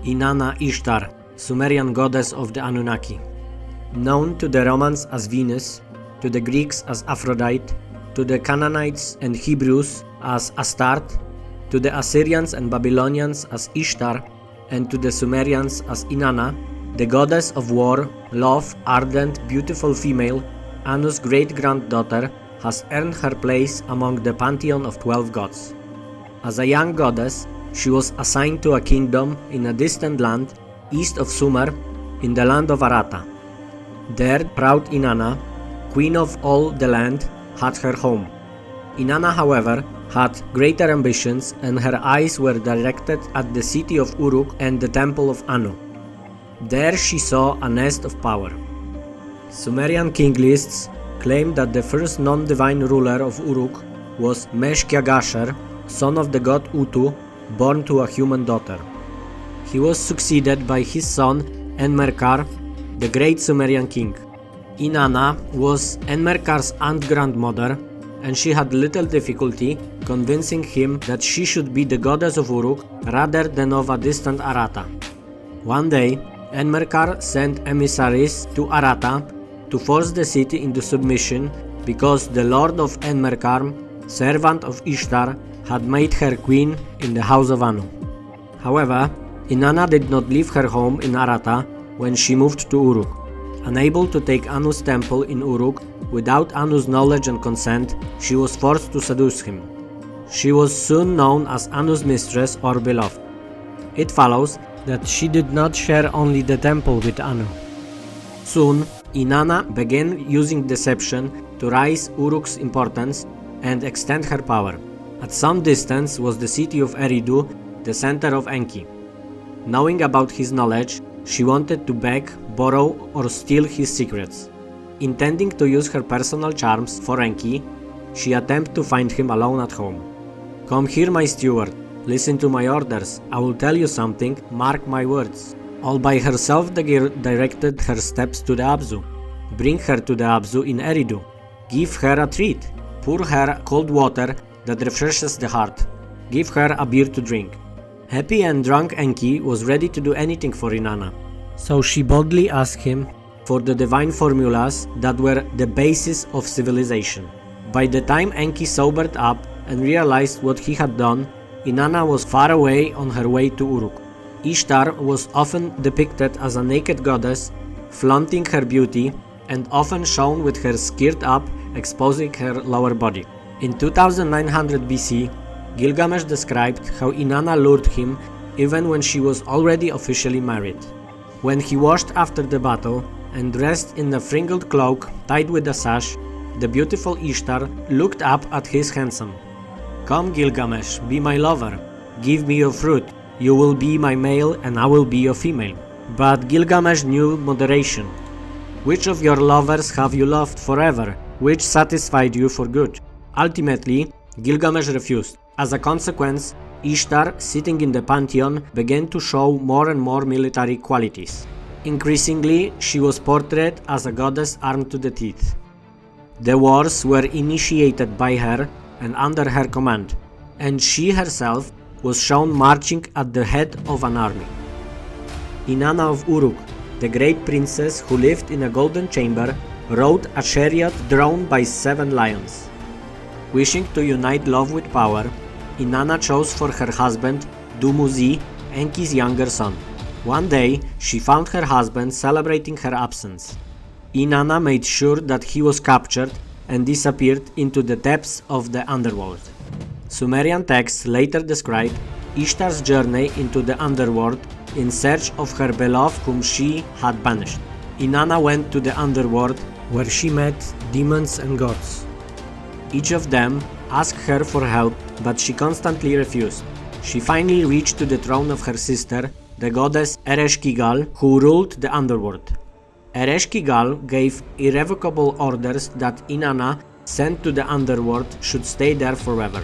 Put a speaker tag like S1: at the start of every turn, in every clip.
S1: Inanna Ishtar, Sumerian goddess of the Anunnaki. Known to the Romans as Venus, to the Greeks as Aphrodite, to the Canaanites and Hebrews as Astarte, to the Assyrians and Babylonians as Ishtar, and to the Sumerians as Innana, the goddess of war, love, ardent, beautiful female, Anu's great-granddaughter, has earned her place among the pantheon of 12 gods. As a young goddess, she was assigned to a kingdom in a distant land east of Sumer, in the land of Arata. There, proud Inanna, queen of all the land, had her home. Inanna, however, had greater ambitions, and her eyes were directed at the city of Uruk and the temple of Anu. There she saw a nest of power. Sumerian king lists claim that the first non-divine ruler of Uruk was Meshkiagasher, son of the god Utu, born to a human daughter. He was succeeded by his son Enmerkar, the great Sumerian king. Inanna was Enmerkar's aunt-grandmother, and she had little difficulty convincing him that she should be the goddess of Uruk rather than of a distant Arata. One day, Enmerkar sent emissaries to Arata to force the city into submission because the lord of Enmerkar, servant of Ishtar, had made her queen in the house of Anu. However, Inanna did not leave her home in Arata when she moved to Uruk. Unable to take Anu's temple in Uruk without Anu's knowledge and consent, she was forced to seduce him. She was soon known as Anu's mistress or beloved. It follows that she did not share only the temple with Anu. Soon, Inanna began using deception to raise Uruk's importance and extend her power. At some distance was the city of Eridu, the center of Enki. Knowing about his knowledge, she wanted to beg, borrow, or steal his secrets. Intending to use her personal charms for Enki, she attempted to find him alone at home. "Come here, my steward. Listen to my orders. I will tell you something, mark my words." All by herself the girl directed her steps to the Abzu. Bring her to the Abzu in Eridu. Give her a treat. Pour her cold water that refreshes the heart. Give her a beer to drink. Happy and drunk Enki was ready to do anything for Inanna. So she boldly asked him for the divine formulas that were the basis of civilization. By the time Enki sobered up and realized what he had done, Inanna was far away on her way to Uruk. Ishtar was often depicted as a naked goddess, flaunting her beauty, and often shown with her skirt up, exposing her lower body. In 2900 BC, Gilgamesh described how Inanna lured him even when she was already officially married. When he washed after the battle and dressed in a fringed cloak tied with a sash, the beautiful Ishtar looked up at his handsome. "Come, Gilgamesh, be my lover. Give me your fruit. You will be my male and I will be your female." But Gilgamesh knew moderation. "Which of your lovers have you loved forever? Which satisfied you for good?" Ultimately, Gilgamesh refused. As a consequence, Ishtar, sitting in the pantheon, began to show more and more military qualities. Increasingly, she was portrayed as a goddess armed to the teeth. The wars were initiated by her and under her command, and she herself was shown marching at the head of an army. Inanna of Uruk, the great princess who lived in a golden chamber, rode a chariot drawn by 7 lions. Wishing to unite love with power, Inanna chose for her husband Dumuzi, Enki's younger son. One day, she found her husband celebrating her absence. Inanna made sure that he was captured and disappeared into the depths of the underworld. Sumerian texts later describe Ishtar's journey into the underworld in search of her beloved whom she had banished. Inanna went to the underworld where she met demons and gods. Each of them asked her for help, but she constantly refused. She finally reached to the throne of her sister, the goddess Ereshkigal, who ruled the underworld. Ereshkigal gave irrevocable orders that Inanna, sent to the underworld, should stay there forever.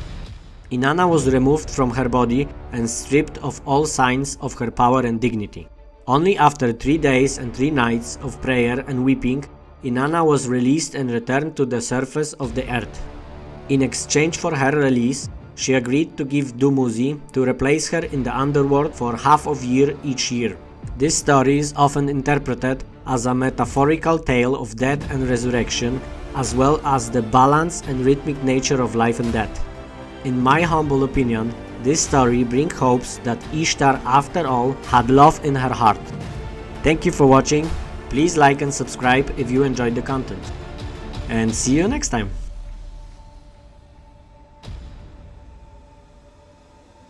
S1: Inanna was removed from her body and stripped of all signs of her power and dignity. Only after 3 days and 3 nights of prayer and weeping, Inanna was released and returned to the surface of the earth. In exchange for her release, she agreed to give Dumuzi to replace her in the underworld for half of year each year. This story is often interpreted as a metaphorical tale of death and resurrection, as well as the balance and rhythmic nature of life and death. In my humble opinion, this story brings hopes that Ishtar, after all, had love in her heart. Thank you for watching. Please like and subscribe if you enjoyed the content. And see you next time.